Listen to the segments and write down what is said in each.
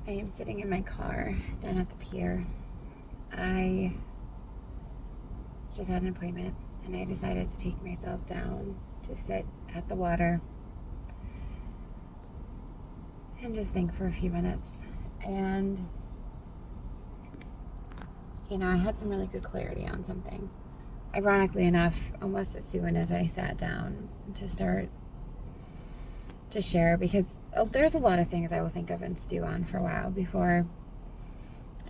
I am sitting in my car down at the pier. I just had an appointment and I decided to take myself down to sit at the water and just think for a few minutes. And, I had some really good clarity on something. Ironically enough, almost as soon as I sat down to start to share, because there's a lot of things I will think of and stew on for a while before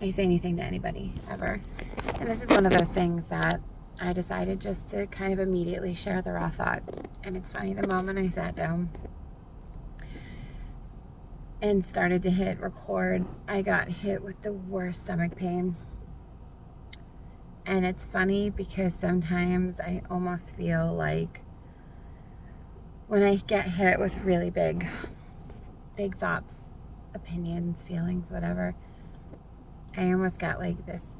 I say anything to anybody ever. And this is one of those things that I decided just to kind of immediately share the raw thought. And it's funny, the moment I sat down and started to hit record, I got hit with the worst stomach pain. And it's funny because sometimes I almost feel like when I get hit with really big thoughts, opinions, feelings, whatever, I almost got like this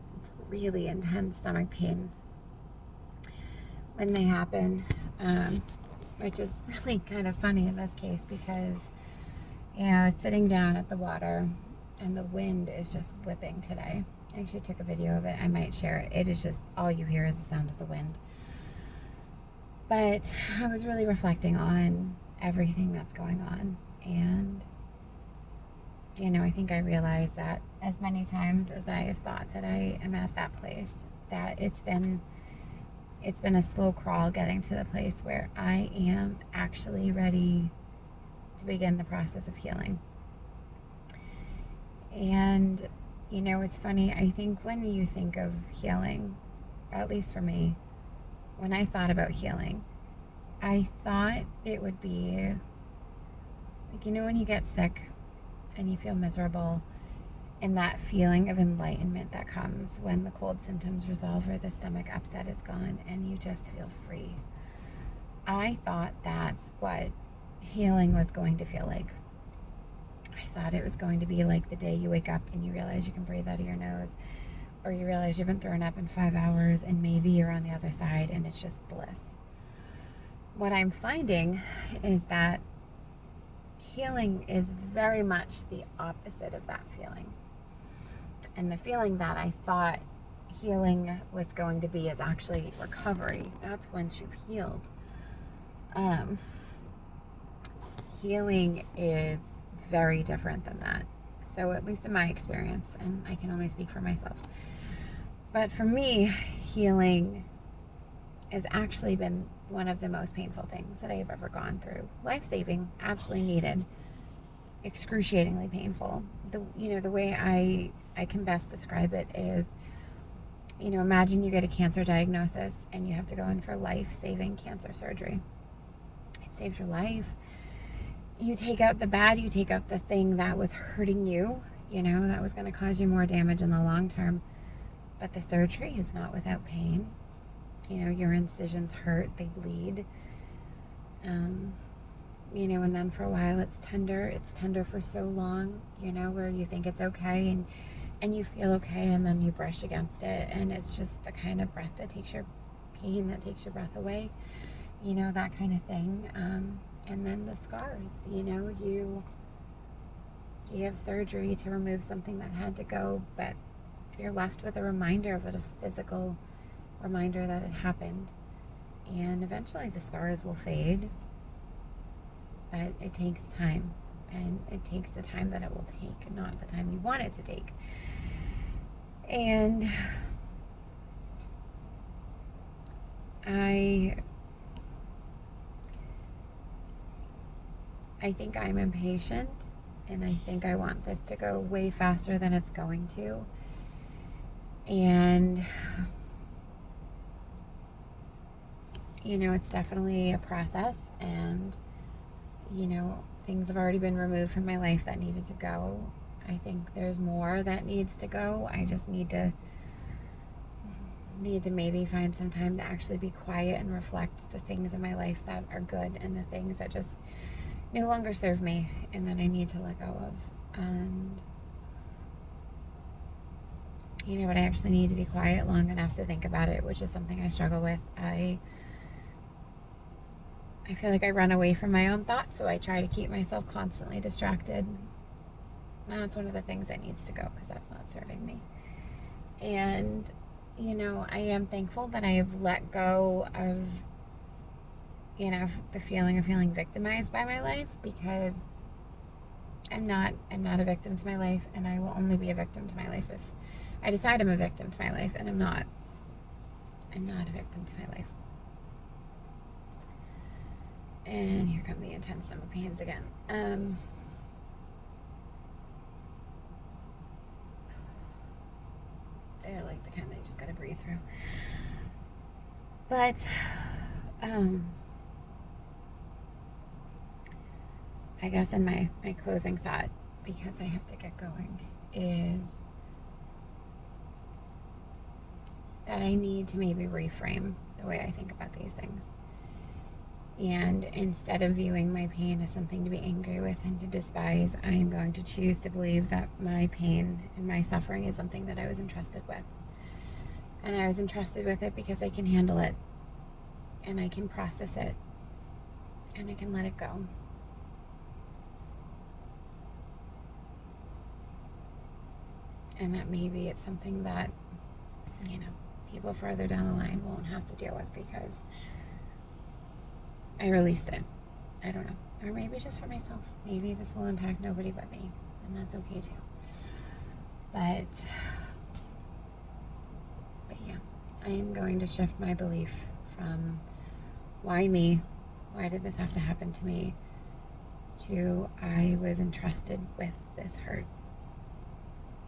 really intense stomach pain when they happen, which is really kind of funny in this case because, I was sitting down at the water and the wind is just whipping today. I actually took a video of it. I might share it. It is just, all you hear is the sound of the wind. But I was really reflecting on everything that's going on. And, I think I realized that as many times as I have thought that I am at that place, that it's been a slow crawl getting to the place where I am actually ready to begin the process of healing. And, it's funny, I think when you think of healing, at least for me, when I thought about healing, I thought it would be like, when you get sick and you feel miserable, and that feeling of enlightenment that comes when the cold symptoms resolve or the stomach upset is gone and you just feel free. I thought that's what healing was going to feel like. I thought it was going to be like the day you wake up and you realize you can breathe out of your nose, or you realize you haven't thrown up in 5 hours and maybe you're on the other side and it's just bliss. What I'm finding is that healing is very much the opposite of that feeling. And the feeling that I thought healing was going to be is actually recovery. That's once you've healed. Healing is very different than that. So at least in my experience, and I can only speak for myself. But for me, healing has actually been one of the most painful things that I've ever gone through. Life-saving, absolutely needed, excruciatingly painful. The way I can best describe it is, imagine you get a cancer diagnosis and you have to go in for life-saving cancer surgery. It saves your life. You take out the bad, you take out the thing that was hurting you, that was going to cause you more damage in the long term. But the surgery is not without pain. Your incisions hurt, they bleed. And then for a while it's tender. It's tender for so long, where you think it's okay and you feel okay, and then you brush against it and it's just the kind of breath that takes your pain, that takes your breath away, that kind of thing. And then the scars, you have surgery to remove something that had to go, but you're left with a reminder of it, a physical reminder that it happened. And eventually the scars will fade, but it takes time, and it takes the time that it will take, not the time you want it to take. And I think I'm impatient, and I think I want this to go way faster than it's going to. And, it's definitely a process, and, things have already been removed from my life that needed to go. I think there's more that needs to go. I just need to maybe find some time to actually be quiet and reflect the things in my life that are good and the things that just no longer serve me and that I need to let go of. And but I actually need to be quiet long enough to think about it, which is something I struggle with. I feel like I run away from my own thoughts, so I try to keep myself constantly distracted That's one of the things that needs to go because that's not serving me. And, I am thankful that I have let go of, the feeling of feeling victimized by my life, because I'm not a victim to my life, and I will only be a victim to my life if I decide I'm a victim to my life, and I'm not a victim to my life. And here come the intense stomach pains again. They're like the kind that you just gotta breathe through. But I guess in my closing thought, because I have to get going, is that I need to maybe reframe the way I think about these things. And instead of viewing my pain as something to be angry with and to despise, I am going to choose to believe that my pain and my suffering is something that I was entrusted with. And I was entrusted with it because I can handle it, and I can process it, and I can let it go. And that maybe it's something that, people further down the line won't have to deal with because I released it. I don't know. Or maybe it's just for myself. Maybe this will impact nobody but me, and that's okay too. But yeah, I am going to shift my belief from why me? Why did this have to happen to me? To I was entrusted with this hurt,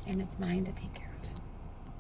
and it's mine to take care of.